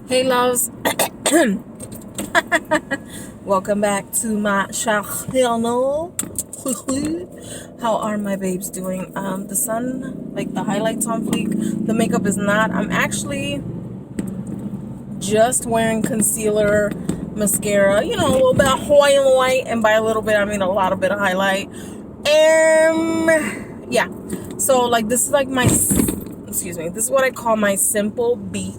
Hey loves, welcome back to my channel. How are my babes doing? The sun, like the highlights on fleek. The makeup is not. I'm actually just wearing concealer, mascara, you know, a little bit of highlight, and by a little bit I mean a lot of bit of highlight. Yeah, so like this is like my, excuse me, this is what I call my simple beat.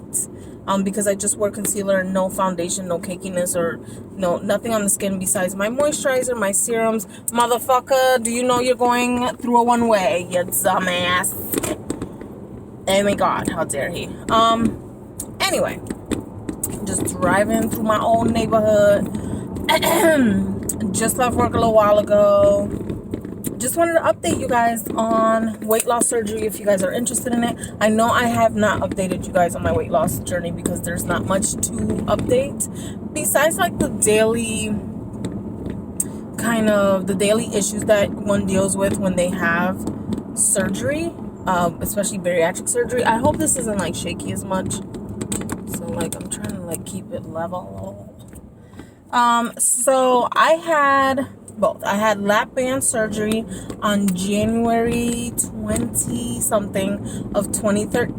Because I just wear concealer, no foundation, no cakiness, or nothing on the skin besides my moisturizer, my serums. Motherfucker, do you know you're going through a one-way, you dumbass? Oh my god, how dare he? Anyway, just driving through my own neighborhood. Just left work a little while ago. Just wanted to update you guys on weight loss surgery if you guys are interested in it. I know I have not updated you guys on my weight loss journey because there's not much to update besides like the daily issues that one deals with when they have surgery, especially bariatric surgery. I hope this isn't like shaky as much, so like I'm trying to like keep it level. So I had both. I had Lapband surgery on January 20-something of 2013.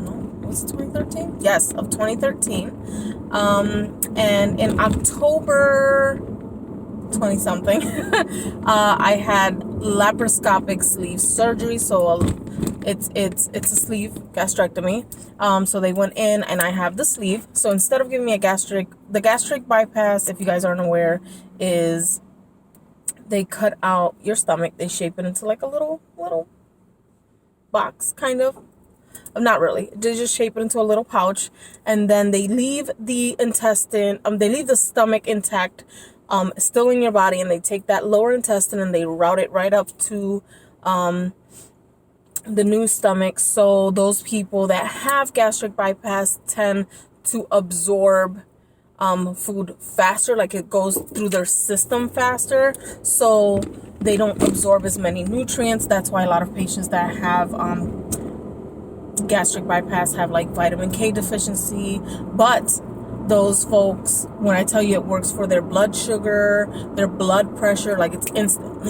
No, was it 2013? Yes, of 2013. And in October 20-something, I had laparoscopic sleeve surgery. So it's a sleeve gastrectomy. So they went in and I have the sleeve. So instead of giving me the gastric bypass, if you guys aren't aware, is they cut out your stomach. They shape it into like a little box, kind of. Not really. They just shape it into a little pouch, and then they leave the intestine. They leave the stomach intact, still in your body, and they take that lower intestine and they route it right up to the new stomach. So those people that have gastric bypass tend to absorb food faster, like it goes through their system faster, so they don't absorb as many nutrients. That's why a lot of patients that have gastric bypass have like vitamin K deficiency. But those folks, when I tell you it works for their blood sugar, their blood pressure, like it's instant,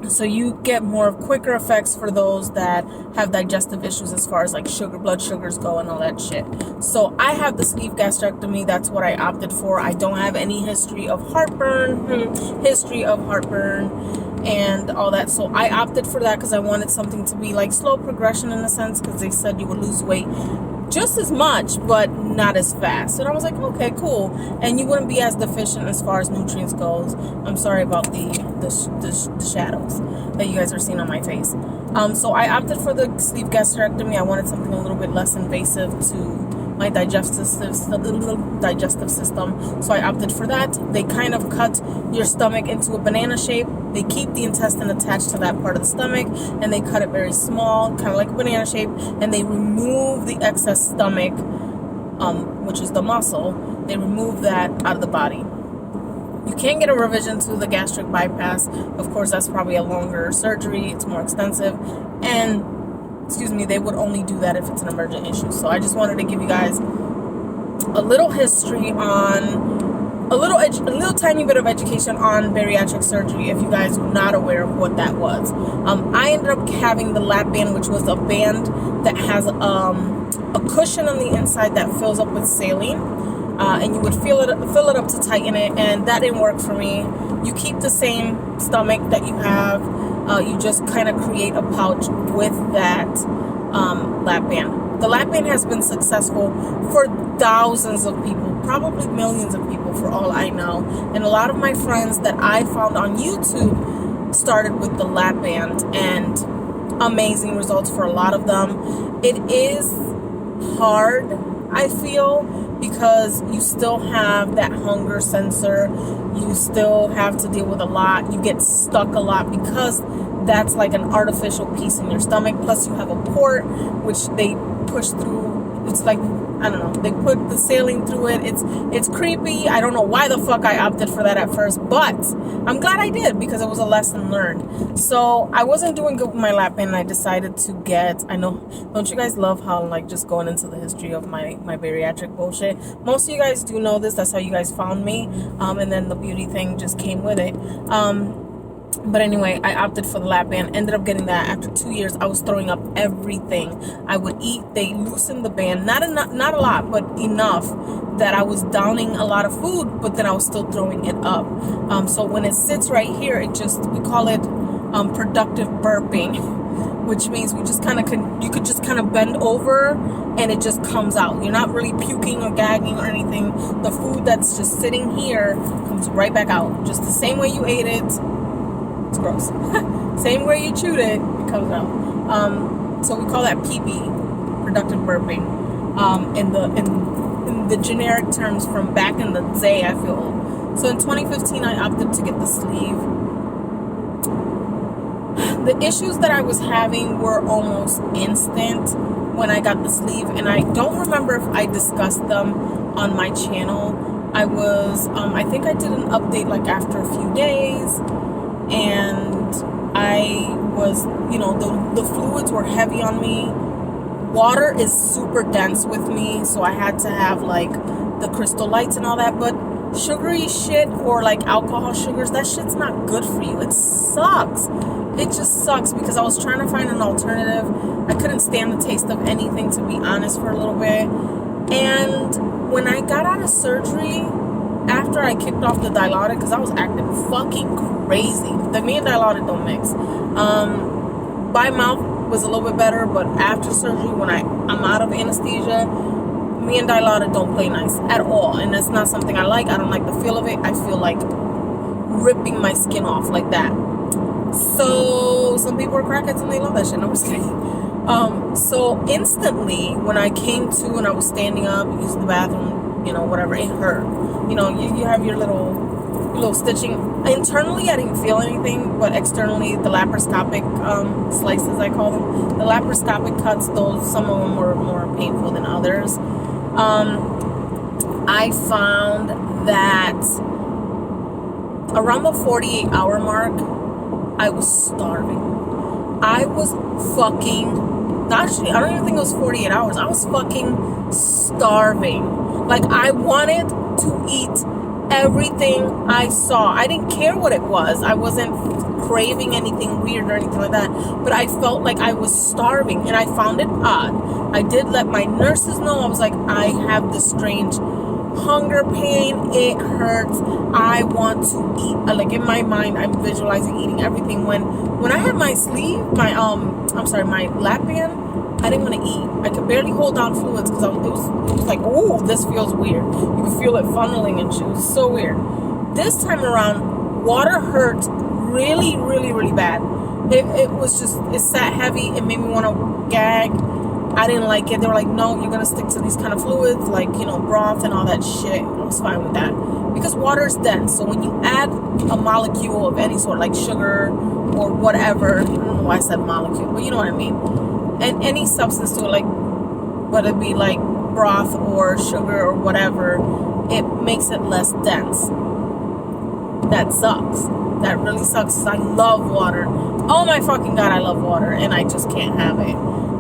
so you get more quicker effects for those that have digestive issues as far as like blood sugars go and all that shit. So I have the sleeve gastrectomy. That's what I opted for. I don't have any history of heartburn, and all that. So I opted for that because I wanted something to be like slow progression in a sense, because they said you would lose weight just as much but not as fast. And I was like, okay, cool, and you wouldn't be as deficient as far as nutrients goes. I'm sorry about the shadows that you guys are seeing on my face. So I opted for the sleeve gastrectomy. I wanted something a little bit less invasive to my digestive system, so I opted for that. They kind of cut your stomach into a banana shape. They keep the intestine attached to that part of the stomach, and they cut it very small, kind of like a banana shape, and they remove the excess stomach, which is the muscle. They remove that out of the body. You can get a revision to the gastric bypass. Of course, that's probably a longer surgery. It's more extensive, and they would only do that if it's an emergent issue. So I just wanted to give you guys a little history on, a little tiny bit of education on bariatric surgery if you guys were not aware of what that was. I ended up having the Lapband, which was a band that has a cushion on the inside that fills up with saline, and you would fill it up to tighten it, and that didn't work for me. You keep the same stomach that you have. You just kind of create a pouch with that Lapband. The Lapband has been successful for thousands of people, probably millions of people for all I know. And a lot of my friends that I found on YouTube started with the Lapband, and amazing results for a lot of them. It is hard, I feel, because you still have that hunger sensor. You still have to deal with a lot. You get stuck a lot because that's like an artificial piece in your stomach. Plus you have a port which they push through it's like, I don't know, they put the saline through it. It's creepy. I don't know why the fuck I opted for that at first, but I'm glad I did because it was a lesson learned. So I wasn't doing good with my lap band, and I decided to get, I know, don't you guys love how like just going into the history of my bariatric bullshit? Most of you guys do know this. That's how you guys found me. And then the beauty thing just came with it. But anyway, I opted for the lap band. Ended up getting that after 2 years. I was throwing up everything I would eat. They loosened the band, not a lot, but enough that I was downing a lot of food, but then I was still throwing it up. So when it sits right here, it just, we call it productive burping, which means we just kind of you could just kind of bend over and it just comes out. You're not really puking or gagging or anything. The food that's just sitting here comes right back out, just the same way you ate it. It's gross. Same way you chewed it, it comes out. So we call that PB, productive burping. In the generic terms from back in the day, I feel old. So in 2015, I opted to get the sleeve. The issues that I was having were almost instant when I got the sleeve, and I don't remember if I discussed them on my channel. I was, I think I did an update like after a few days. And I was, you know, the fluids were heavy on me. Water is super dense with me, so I had to have like the crystal lights and all that. But sugary shit or like alcohol sugars, that shit's not good for you. It sucks. It just sucks because I was trying to find an alternative. I couldn't stand the taste of anything, to be honest, for a little bit. And when I got out of surgery, after I kicked off the Dilaudid, because I was acting fucking crazy. Me and Dilaudid don't mix. By mouth was a little bit better, but after surgery, when I'm out of anesthesia, me and Dilaudid don't play nice at all. And that's not something I like. I don't like the feel of it. I feel like ripping my skin off like that. So some people are crackheads and they love that shit. No, I'm just kidding. So instantly, when I came to and I was standing up, using the bathroom, you know, whatever, it hurt. You know, you have your little stitching. Internally, I didn't feel anything, but externally, the laparoscopic slices, I call them, the laparoscopic cuts, those, some of them were more painful than others. I found that around the 48-hour mark, I was starving. I was fucking, actually, I don't even think it was 48 hours. I was fucking starving. Like, I wanted to eat everything I saw. I didn't care what it was. I wasn't craving anything weird or anything like that. But I felt like I was starving. And I found it odd. I did let my nurses know. I was like, I have this strange hunger pain. It hurts. I want to eat. Like, in my mind, I'm visualizing eating everything. When I had my sleeve, my lap band, I didn't want to eat. I could barely hold down fluids because it was like, oh, this feels weird. You could feel it funneling and shit. It was so weird. This time around, water hurt really, really, really bad. It was just, it sat heavy. It made me want to gag. I didn't like it. They were like, no, you're going to stick to these kind of fluids, like, you know, broth and all that shit. I was fine with that. Because water is dense. So when you add a molecule of any sort, like sugar or whatever, I don't know why I said molecule, but you know what I mean. And any substance to it, like whether it be like broth or sugar or whatever, it makes it less dense. That sucks. That really sucks. I love water. Oh my fucking god, I love water, and I just can't have it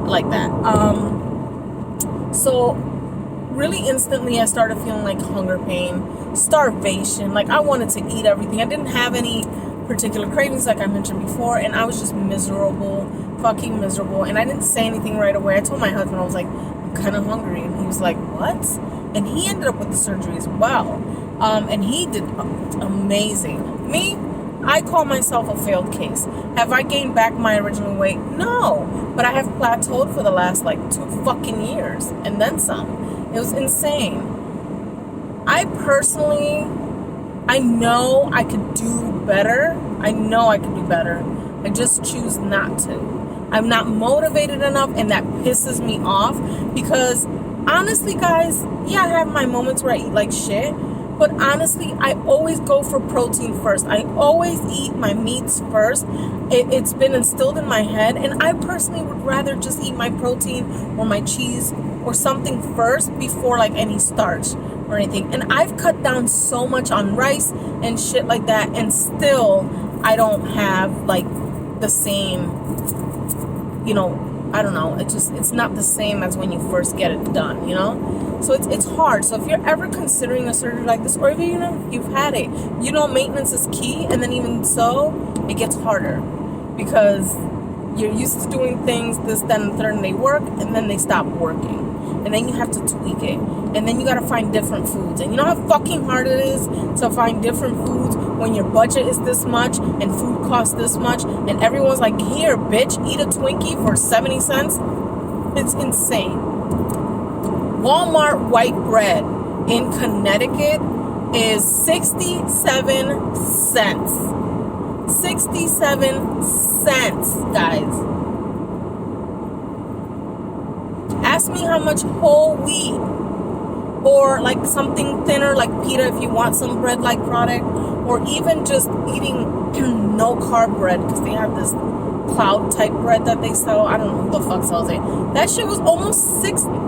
like that. So really instantly I started feeling like hunger pain, starvation. Like I wanted to eat everything. I didn't have any particular cravings like I mentioned before, and I was just miserable, fucking miserable. And I didn't say anything right away. I told my husband, I was like, I'm kind of hungry, and he was like, what? And he ended up with the surgery as well, and he did amazing. Me, I call myself a failed case. Have I gained back my original weight? No, but I have plateaued for the last like 2 fucking years and then some. It was insane. I personally, I know I could do better. I know I could do better. I just choose not to. I'm not motivated enough, and that pisses me off because honestly, guys, yeah, I have my moments where I eat like shit, But honestly, I always go for protein first. I always eat my meats first. It's been instilled in my head, and I personally would rather just eat my protein or my cheese or something first before like any starch or anything. And I've cut down so much on rice and shit like that, and still I don't have like the same, you know, I don't know, it's not the same as when you first get it done, you know? So it's hard. So if you're ever considering a surgery like this, or if you've had it, you know, maintenance is key. And then even so, it gets harder because you're used to doing things, this, then, and the third, and they work, and then they stop working. And then you have to tweak it. And then you gotta find different foods. And you know how fucking hard it is to find different foods when your budget is this much and food costs this much, and everyone's like, here, bitch, eat a Twinkie for 70 cents. It's insane. Walmart white bread in Connecticut is 67 cents. 67 cents, guys. Ask me how much whole wheat or like something thinner like pita if you want some bread-like product, or even just eating no carb bread, because they have this cloud type bread that they sell. I don't know who the fuck sells it. That shit was almost $6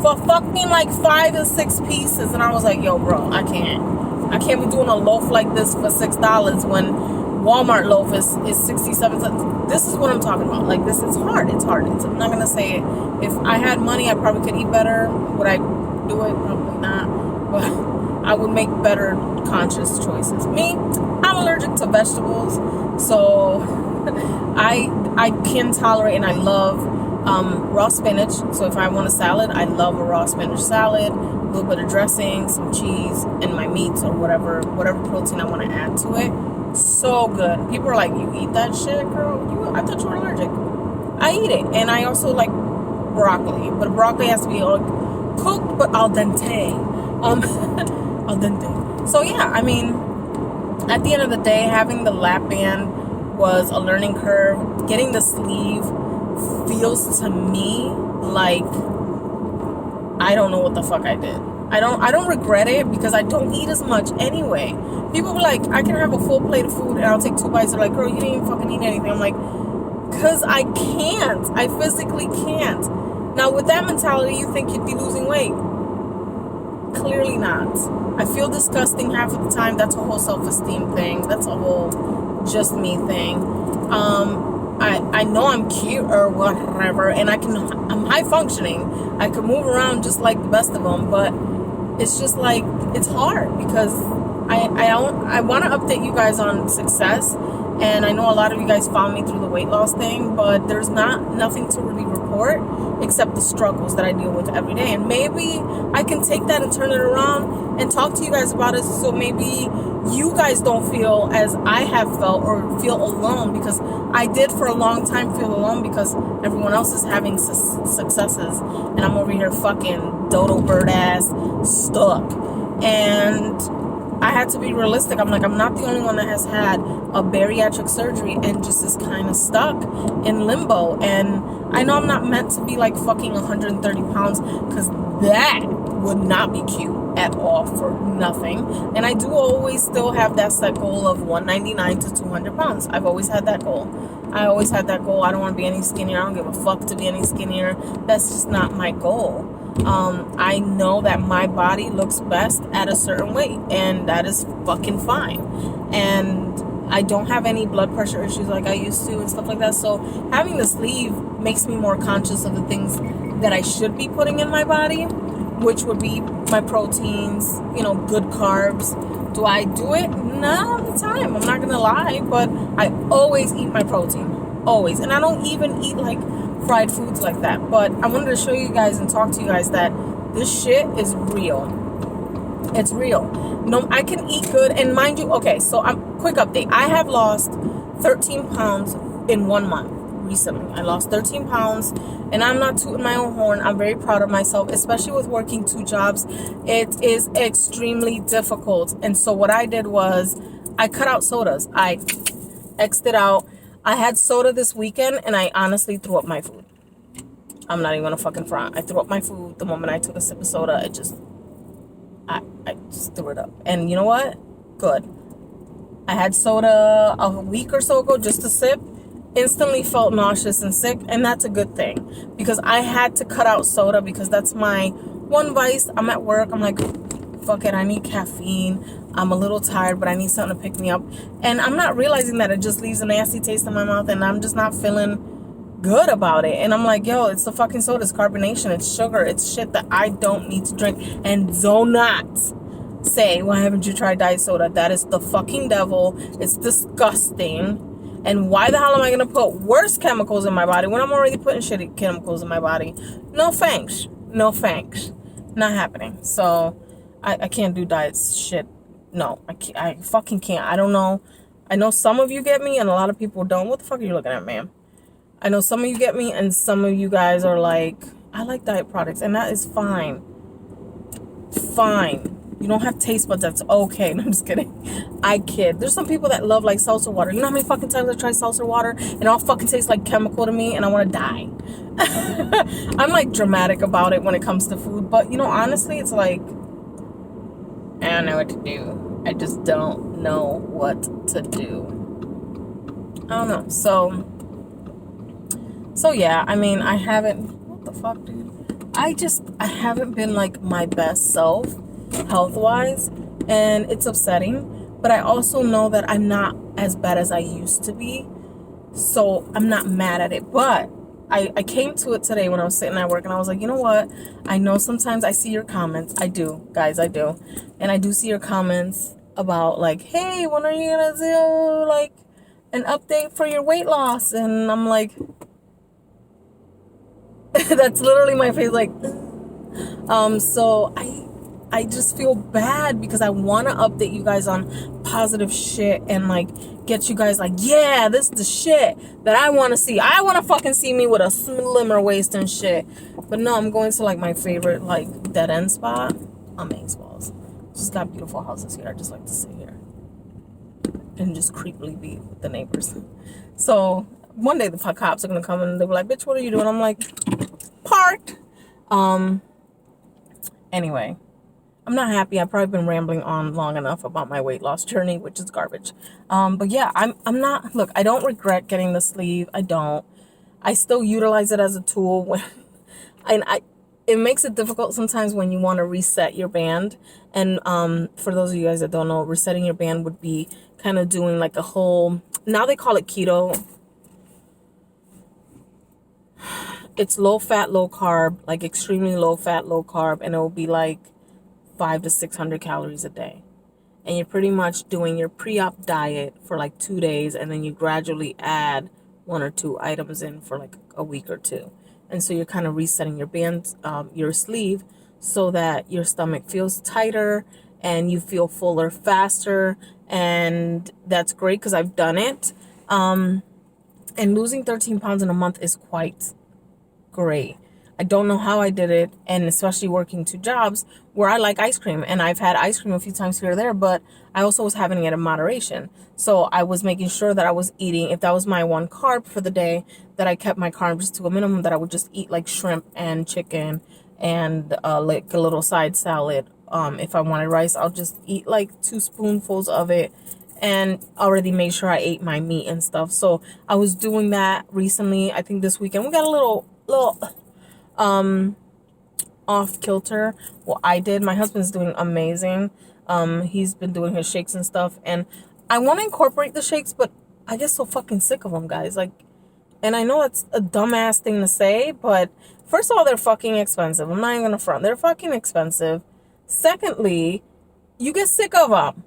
for fucking like 5 or 6 pieces, and I was like, yo, bro, I can't be doing a loaf like this for $6 when Walmart loaf is 67 cents. This is what I'm talking about. Like, this is hard. It's hard. I'm not gonna say it. If I had money, I probably could eat better. Would I do it? Probably not. But I would make better conscious choices. Me, I'm allergic to vegetables, so I can tolerate, and I love raw spinach. So if I want a salad, I love a raw spinach salad, a little bit of dressing, some cheese, and my meats or whatever protein I want to add to it. So good. People are like, you eat that shit, girl? I thought you were allergic. I eat it. And I also like broccoli, but broccoli has to be cooked but al dente. Al dente. So yeah, I mean, at the end of the day, having the lap band was a learning curve. Getting the sleeve feels to me like I don't know what the fuck I did. I don't regret it because I don't eat as much anyway. People were like, I can have a full plate of food and I'll take 2 bites. They're like, girl, you didn't even fucking eat anything. I'm like, because I can't. I physically can't. Now, with that mentality, you think you'd be losing weight. Clearly not. I feel disgusting half of the time. That's a whole self-esteem thing. That's a whole just me thing. I know I'm cute or whatever, and I'm high functioning. I can move around just like the best of them, but it's just like, it's hard because I want to update you guys on success, and I know a lot of you guys found me through the weight loss thing, but there's nothing to really report except the struggles that I deal with every day. And maybe I can take that and turn it around and talk to you guys about it, so maybe you guys don't feel as I have felt or feel alone, because I did for a long time feel alone because everyone else is having successes and I'm over here fucking dodo bird ass stuck. And I had to be realistic. I'm like, I'm not the only one that has had a bariatric surgery and just is kind of stuck in limbo. And I know I'm not meant to be like fucking 130 pounds, because that would not be cute at all for nothing. And I do always still have that set goal of 199 to 200 pounds. I've always had that goal. I always had that goal. I don't want to be any skinnier. I don't give a fuck to be any skinnier. That's just not my goal. I know that my body looks best at a certain weight, and that is fucking fine. And I don't have any blood pressure issues like I used to and stuff like that. So having the sleeve makes me more conscious of the things that I should be putting in my body, which would be my proteins, you know, good carbs. Do I do it? Not all the time. I'm not gonna lie, but I always eat my protein. Always. And I don't even eat like fried foods like that. But I wanted to show you guys and talk to you guys that this shit is real. It's real. No, I can eat good. And mind you, okay, so quick update. I have lost 13 pounds in 1 month. Recently, I lost 13 pounds, and I'm not tooting my own horn. I'm very proud of myself, especially with working 2 jobs. It is extremely difficult. And so what I did was I cut out sodas. I X'd it out. I had soda this weekend, and I honestly threw up my food. I'm not even gonna fucking front. I threw up my food the moment I took a sip of soda. I just threw it up. And you know what? Good. I had soda a week or so ago, just a sip. Instantly felt nauseous and sick, and that's a good thing because I had to cut out soda because that's my one vice. I'm at work. I'm like, fuck it. I need caffeine. I'm a little tired, but I need something to pick me up. And I'm not realizing that it just leaves a nasty taste in my mouth, and I'm just not feeling good about it. And I'm like, yo, it's the fucking soda. It's carbonation. It's sugar. It's shit that I don't need to drink. And do not say, why haven't you tried diet soda? That is the fucking devil. It's disgusting. And why the hell am I going to put worse chemicals in my body when I'm already putting shitty chemicals in my body? No thanks. No thanks. Not happening. So I can't do diet shit. No, I fucking can't. I don't know. I know some of you get me and a lot of people don't. What the fuck are you looking at, ma'am? I know some of you get me and some of you guys are like, I like diet products, and that is fine. Fine. You don't have taste buds, that's okay. No, I'm just kidding. I kid. There's some people that love like seltzer water. You know how many fucking times I try seltzer water and it all fucking tastes like chemical to me and I want to die. I'm like dramatic about it when it comes to food, but you know, honestly, it's like, I don't know what to do. I just don't know what to do. I don't know. So yeah, I mean, I haven't, what the fuck, dude? I haven't been like my best self health-wise, and it's upsetting, but I also know that I'm not as bad as I used to be, so I'm not mad at it. But I came to it today when I was sitting at work, and I was like, you know what, I know sometimes I see your comments. I do, guys, I do. And I do see your comments about like, hey, when are you gonna do like an update for your weight loss? And I'm like, that's literally my face, like, so I just feel bad because I want to update you guys on positive shit and like get you guys like, yeah, this is the shit that I want to see. I want to fucking see me with a slimmer waist and shit. But no, I'm going to like my favorite like dead end spot, Amazeballs. She's got beautiful houses here. I just like to sit here and just creepily be with the neighbors. So one day the cops are gonna come and they'll be like, bitch, what are you doing? I'm like, parked. Anyway, I'm not happy. I've probably been rambling on long enough about my weight loss journey, which is garbage. But yeah, I'm not, look, I don't regret getting the sleeve. I don't. I still utilize it as a tool when, and it makes it difficult sometimes when you want to reset your band. And for those of you guys that don't know, resetting your band would be kind of doing like a whole, now they call it keto. It's low fat, low carb, like extremely low fat, low carb, and it will be like 500 to 600 calories a day. And you're pretty much doing your pre-op diet for like 2 days, and then you gradually add 1 or 2 items in for like a week or 2. And so you're kind of resetting your band, your sleeve, so that your stomach feels tighter and you feel fuller faster. And that's great because I've done it. And losing 13 pounds in a month is quite great. I don't know how I did it, and especially working 2 jobs where I like ice cream, and I've had ice cream a few times here or there, but I also was having it in moderation. So I was making sure that I was eating, if that was my 1 carb for the day, that I kept my carbs to a minimum, that I would just eat like shrimp and chicken and like a little side salad. If I wanted rice, I'll just eat like 2 spoonfuls of it, and already made sure I ate my meat and stuff. So I was doing that recently. I think this weekend we got a little off kilter. Well, I did. My husband's doing amazing. He's been doing his shakes and stuff, and I want to incorporate the shakes, but I get so fucking sick of them, guys. Like, and I know that's a dumbass thing to say, but first of all, they're fucking expensive. I'm not even gonna front. They're fucking expensive. Secondly, you get sick of them.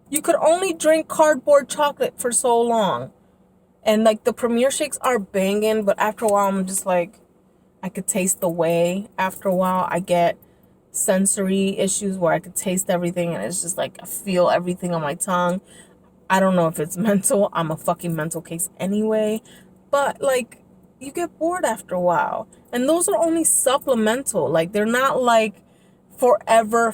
You could only drink cardboard chocolate for so long. And like the Premier shakes are banging, but after a while I'm just like, I could taste the whey. After a while I get sensory issues where I could taste everything, and it's just like I feel everything on my tongue. I don't know if it's mental. I'm a fucking mental case anyway. But like, you get bored after a while. And those are only supplemental. Like, they're not like forever.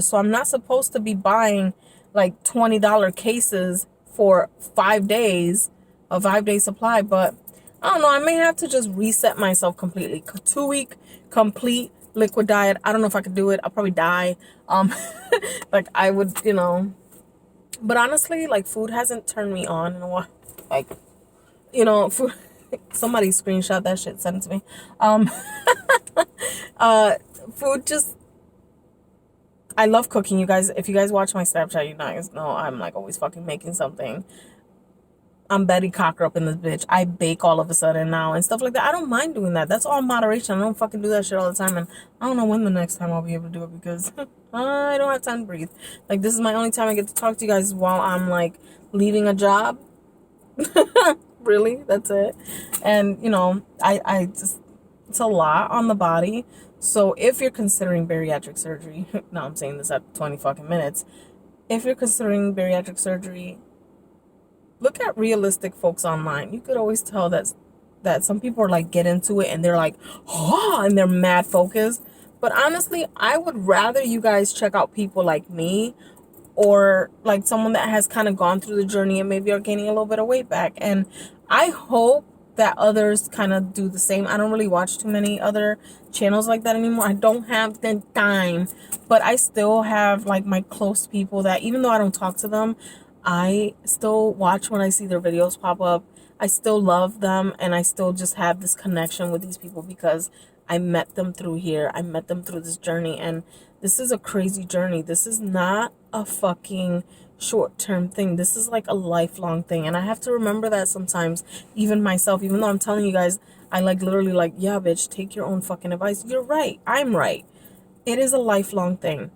So I'm not supposed to be buying like $20 cases for 5 days, a 5-day supply. But I don't know, I may have to just reset myself completely. 2-week complete liquid diet. I don't know if I could do it. I'll probably die. Like I would, you know. But honestly, like food hasn't turned me on in a while. Like, you know, food. Somebody screenshot that shit, send it to me. Food just. I love cooking, you guys. If you guys watch my Snapchat, you guys know I'm like always fucking making something. I'm Betty Cocker up in this bitch. I bake all of a sudden now and stuff like that. I don't mind doing that. That's all moderation. I don't fucking do that shit all the time. And I don't know when the next time I'll be able to do it because I don't have time to breathe. Like, this is my only time I get to talk to you guys while I'm, like, leaving a job. Really? That's it. And, you know, I just, it's a lot on the body. So if you're considering bariatric surgery, now I'm saying this at 20 fucking minutes. If you're considering bariatric surgery, look at realistic folks online. You could always tell that some people are like get into it and they're like, oh, and they're mad focused. But honestly, I would rather you guys check out people like me or like someone that has kind of gone through the journey and maybe are gaining a little bit of weight back. And I hope that others kind of do the same. I don't really watch too many other channels like that anymore. I don't have the time, but I still have like my close people that even though I don't talk to them, I still watch when I see their videos pop up. I still love them and I still just have this connection with these people because I met them through here. I met them through this journey, and this is a crazy journey. This is not a fucking short-term thing. This is like a lifelong thing, and I have to remember that sometimes, even myself, even though I'm telling you guys, I like literally like, yeah, bitch, take your own fucking advice. You're right. I'm right. It is a lifelong thing.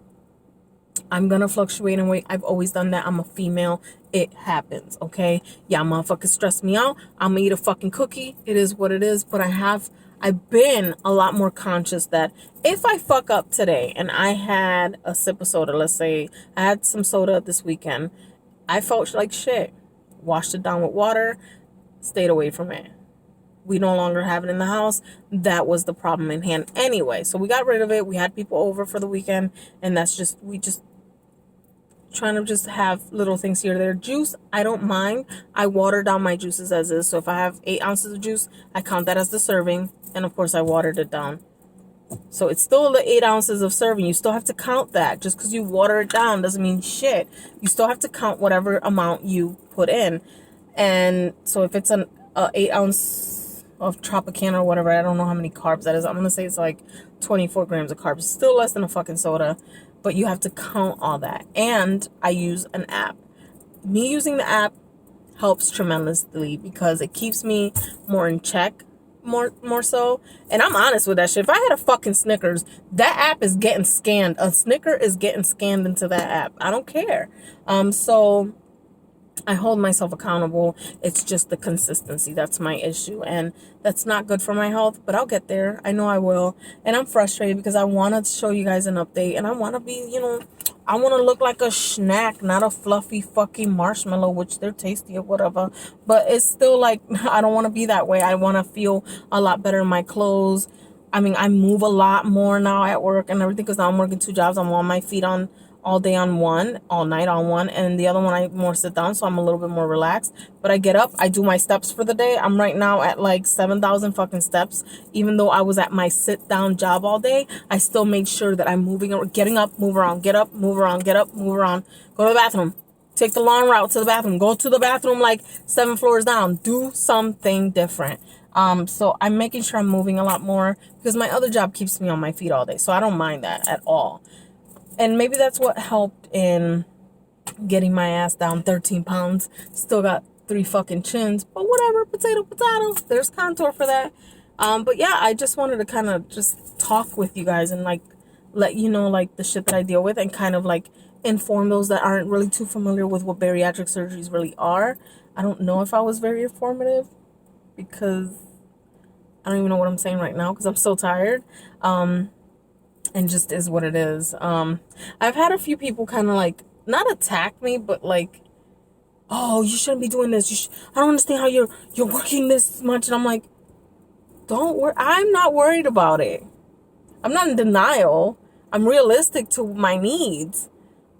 I'm gonna fluctuate in weight. I've always done that. I'm a female. It happens, okay? Yeah, motherfuckers stress me out. I'm gonna eat a fucking cookie. It is what it is. But I've been a lot more conscious that if I fuck up today and I had a sip of soda, let's say I had some soda this weekend, I felt like shit. Washed it down with water, stayed away from it. We no longer have it in the house. That was the problem in hand anyway. So we got rid of it. We had people over for the weekend, and we just trying to just have little things here or there. Juice, I don't mind. I water down my juices as is. So if I have 8 ounces of juice, I count that as the serving. And of course, I watered it down. So it's still the 8 ounces of serving. You still have to count that. Just because you water it down doesn't mean shit. You still have to count whatever amount you put in. And so if it's an 8 ounce of Tropicana or whatever, I don't know how many carbs that is. I'm going to say it's like 24 grams of carbs. Still less than a fucking soda. But you have to count all that. And I use an app. Me using the app helps tremendously because it keeps me more in check, more so. And I'm honest with that shit. If I had a fucking Snickers, that app is getting scanned. A Snicker is getting scanned into that app. I don't care. So I hold myself accountable. It's just the consistency. That's my issue. And that's not good for my health, but I'll get there. I know I will. And I'm frustrated because I want to show you guys an update. And I want to be, you know, I want to look like a snack, not a fluffy fucking marshmallow, which they're tasty or whatever. But it's still like, I don't want to be that way. I want to feel a lot better in my clothes. I mean, I move a lot more now at work and everything because now I'm working 2 jobs. I'm on my feet on all day on one, all night on one, and the other one I more sit down, so I'm a little bit more relaxed. But I get up, I do my steps for the day. I'm right now at like 7,000 fucking steps. Even though I was at my sit down job all day, I still made sure that I'm moving, getting up, move around, get up, move around, get up, move around, go to the bathroom, take the long route to the bathroom, go to the bathroom like 7 floors down, do something different. So I'm making sure I'm moving a lot more because my other job keeps me on my feet all day, so I don't mind that at all. And maybe that's what helped in getting my ass down 13 pounds. Still got 3 fucking chins. But whatever. Potato, potato. There's contour for that. But yeah, I just wanted to kind of just talk with you guys and like let you know like the shit that I deal with and kind of like inform those that aren't really too familiar with what bariatric surgeries really are. I don't know if I was very informative because I don't even know what I'm saying right now because I'm so tired. And just is what it is. I've had a few people kind of like, not attack me, but like, oh, you shouldn't be doing this. I don't understand how you're working this much. And I'm like, don't worry. I'm not worried about it. I'm not in denial. I'm realistic to my needs.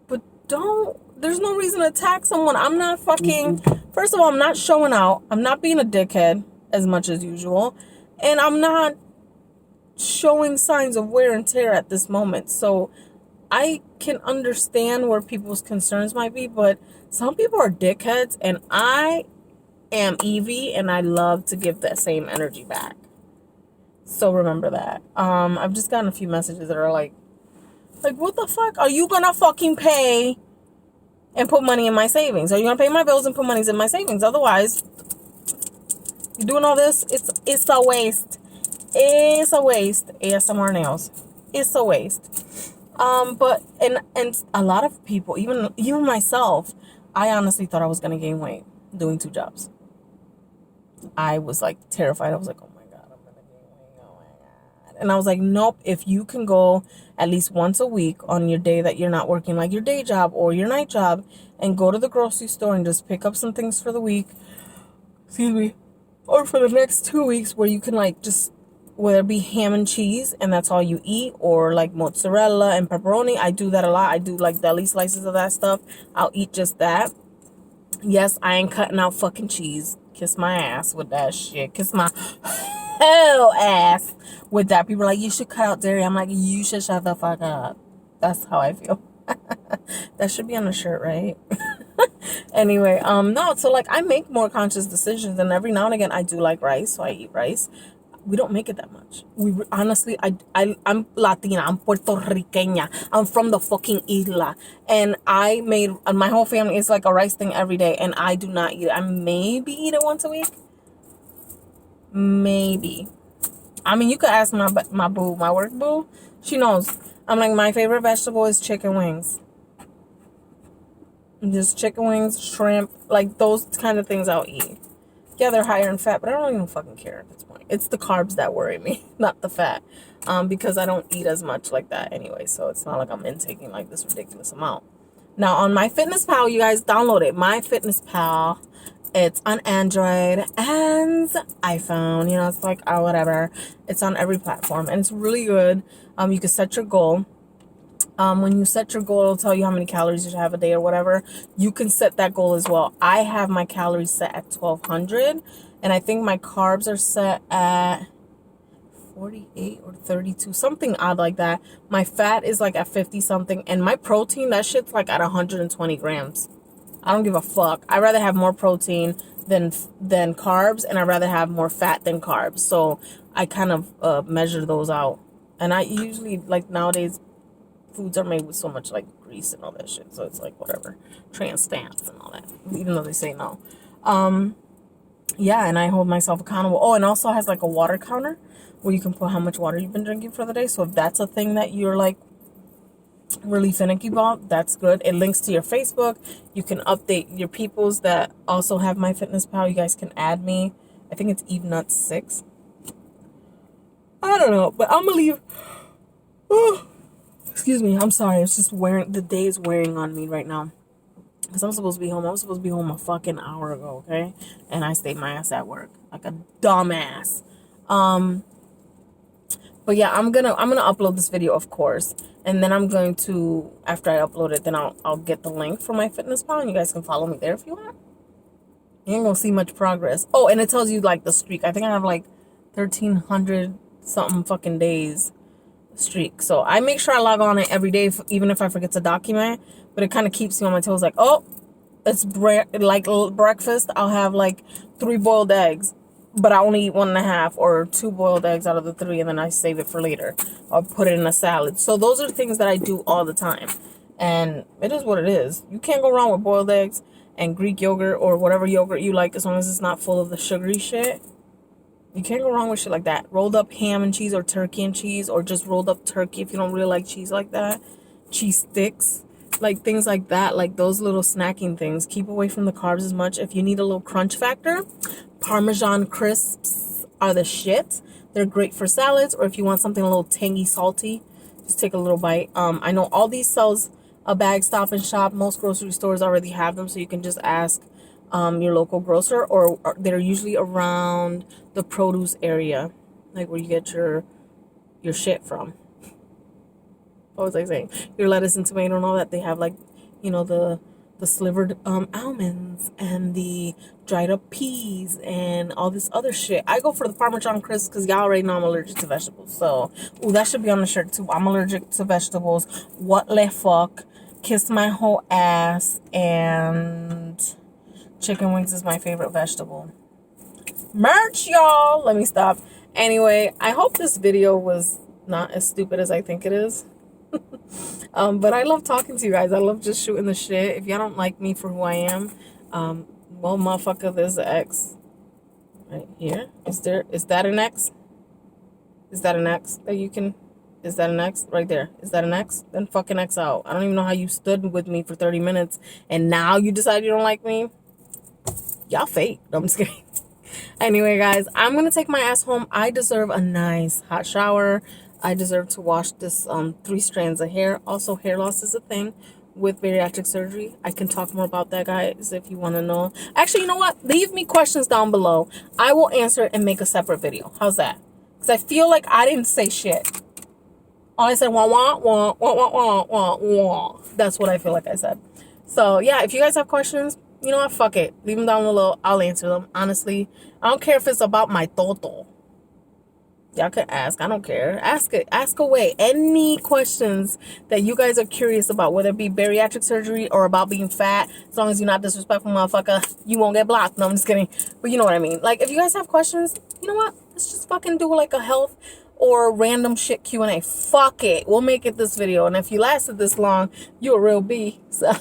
But there's no reason to attack someone. I'm not fucking, first of all, I'm not showing out. I'm not being a dickhead as much as usual. And I'm not showing signs of wear and tear at this moment. So I can understand where people's concerns might be, but some people are dickheads, and I am Evie, and I love to give that same energy back. So remember that. I've just gotten a few messages that are like, what the fuck? Are you gonna fucking pay and put money in my savings? Are you gonna pay my bills and put money in my savings? Otherwise, you're doing all this, it's a waste. It's a waste. ASMR nails. It's a waste. But a lot of people, even myself, I honestly thought I was gonna gain weight doing 2 jobs. I was like terrified. I was like, oh my God, I'm gonna gain weight. Oh my God. And I was like, nope, if you can go at least once a week on your day that you're not working, like your day job or your night job, and go to the grocery store and just pick up some things for the week, excuse me, or for the next 2 weeks, where you can like just, whether it be ham and cheese and that's all you eat, or like mozzarella and pepperoni. I do that a lot. I do like deli slices of that stuff. I'll eat just that. Yes, I ain't cutting out fucking cheese. Kiss my ass with that shit. Kiss my hell ass with that. People are like, you should cut out dairy. I'm like, you should shut the fuck up. That's how I feel. That should be on the shirt, right? Anyway, no, so like I make more conscious decisions, and every now and again I do like rice, so I eat rice. We don't make it that much. We honestly, I'm Latina. I'm Puerto Riqueña. I'm from the fucking isla, and my whole family is like a rice thing every day, and I do not eat it. I maybe eat it once a week. Maybe. I mean, you could ask my boo, my work boo. She knows. I'm like, my favorite vegetable is chicken wings. Just chicken wings, shrimp, like those kind of things I'll eat. Yeah, they're higher in fat, but I don't even fucking care at this point. It's the carbs that worry me, not the fat. Because I don't eat as much like that anyway, so it's not like I'm intaking like this ridiculous amount. Now, on MyFitnessPal, you guys download it. MyFitnessPal. It's on Android and iPhone. You know, it's like, whatever. It's on every platform, and it's really good. You can set your goal. When you set your goal, it'll tell you how many calories you should have a day or whatever. You can set that goal as well. I have my calories set at 1,200, and I think my carbs are set at 48 or 32, something odd like that. My fat is like at 50 something, and my protein, that shit's like at 120 grams. I don't give a fuck. I'd rather have more protein than carbs, and I'd rather have more fat than carbs. So I kind of measure those out. And I usually, like nowadays, foods are made with so much like grease and all that shit, so it's like whatever, trans fats and all that, even though they say no. Yeah, and I hold myself accountable. Oh, and also has like a water counter where you can put how much water you've been drinking for the day. So if that's a thing that you're like really finicky about, that's good. It links to your Facebook. You can update your peoples that also have MyFitnessPal. You guys can add me. I think it's EveNut6. I don't know, but I'm gonna leave. Oh. Excuse me, I'm sorry. It's just the day is wearing on me right now. Because I'm supposed to be home. I was supposed to be home a fucking hour ago, okay? And I stayed my ass at work. Like a dumbass. But yeah, I'm gonna upload this video, of course. And then I'm going to, after I upload it, then I'll get the link for MyFitnessPal, and you guys can follow me there if you want. You ain't gonna see much progress. Oh, and it tells you like the streak. I think I have like 1,300 something fucking days streak. So I make sure I log on it every day, even if I forget to document. But it kind of keeps me on my toes. Like, oh, it's like breakfast. I'll have like 3 boiled eggs, but I only eat 1.5, or 2 boiled eggs out of the 3, and then I save it for later. I'll put it in a salad. So those are things that I do all the time, and it is what it is. You can't go wrong with boiled eggs and Greek yogurt or whatever yogurt you like, as long as it's not full of the sugary shit. You can't go wrong with shit like that. Rolled up ham and cheese, or turkey and cheese, or just rolled up turkey if you don't really like cheese like that. Cheese sticks, like things like that, like those little snacking things. Keep away from the carbs as much. If you need a little crunch factor, Parmesan Crisps are the shit. They're great for salads, or if you want something a little tangy, salty, just take a little bite. I know Aldi sells a bag Stop and Shop. Most grocery stores already have them, so you can just ask your local grocer, or they're usually around the produce area, like where you get your shit from. What was I saying? Your lettuce and tomato and all that. They have like, you know, the slivered almonds and the dried up peas and all this other shit. I go for the Parmesan Crisps because y'all already know I'm allergic to vegetables. So, ooh, that should be on the shirt too. I'm allergic to vegetables. What le fuck? Kiss my whole ass. And chicken wings is my favorite vegetable. Merch, y'all. Let me stop. Anyway, I hope this video was not as stupid as I think it is. But I love talking to you guys. I love just shooting the shit. If y'all don't like me for who I am, well, motherfucker, there's the X right here. Is that an X? Is that an X that you can? Is that an X right there? Is that an X? Then fucking X out. I don't even know how you stood with me for 30 minutes and now you decide you don't like me. Y'all fake. No, I'm just kidding. Anyway, guys, I'm gonna take my ass home. I deserve a nice hot shower. I deserve to wash this 3 strands of hair. Also, hair loss is a thing with bariatric surgery. I can talk more about that, guys, if you want to know. Actually, you know what? Leave me questions down below. I will answer it and make a separate video. How's that? Because I feel like I didn't say shit. All I said, wah, wah, wah, wah, wah, wah, wah, wah. That's what I feel like I said. So, yeah, if you guys have questions, you know what? Fuck it. Leave them down below. I'll answer them. Honestly, I don't care if it's about my toto. Y'all can ask. I don't care. Ask it. Ask away. Any questions that you guys are curious about, whether it be bariatric surgery or about being fat, as long as you're not disrespectful, motherfucker, you won't get blocked. No, I'm just kidding. But you know what I mean. Like, if you guys have questions, you know what? Let's just fucking do like a health or random shit Q&A. Fuck it. We'll make it this video. And if you lasted this long, you're a real B. So,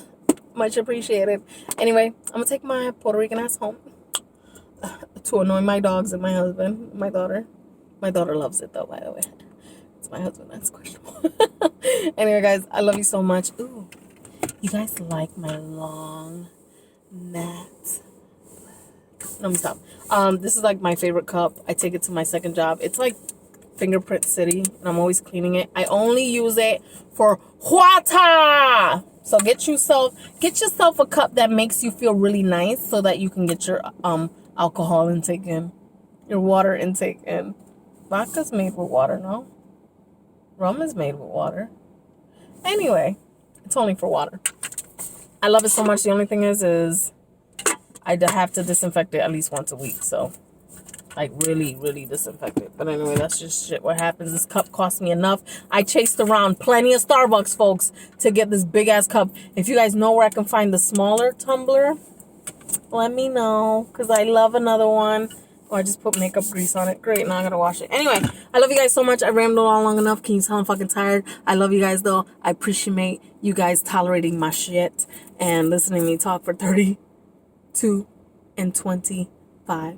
much appreciated. Anyway, I'm going to take my Puerto Rican ass home to annoy my dogs and my husband, my daughter. My daughter loves it, though, by the way. It's my husband. That's questionable. Anyway, guys, I love you so much. Ooh, you guys like my long net. Let me stop. This is, like, my favorite cup. I take it to my second job. It's, like, Fingerprint City, and I'm always cleaning it. I only use it for water. So get yourself a cup that makes you feel really nice so that you can get your alcohol intake in, your water intake in. Vodka's made with water, no? Rum is made with water. Anyway, it's only for water. I love it so much. The only thing is I have to disinfect it at least once a week. So, like, really, really disinfect it. But anyway, that's just shit. What happens? This cup cost me enough. I chased around plenty of Starbucks, folks, to get this big-ass cup. If you guys know where I can find the smaller tumbler, let me know. Because I love another one. Or I just put makeup grease on it. Great, now I gotta wash it. Anyway, I love you guys so much. I rambled on long enough. Can you tell I'm fucking tired? I love you guys, though. I appreciate you guys tolerating my shit and listening to me talk for 32 and 25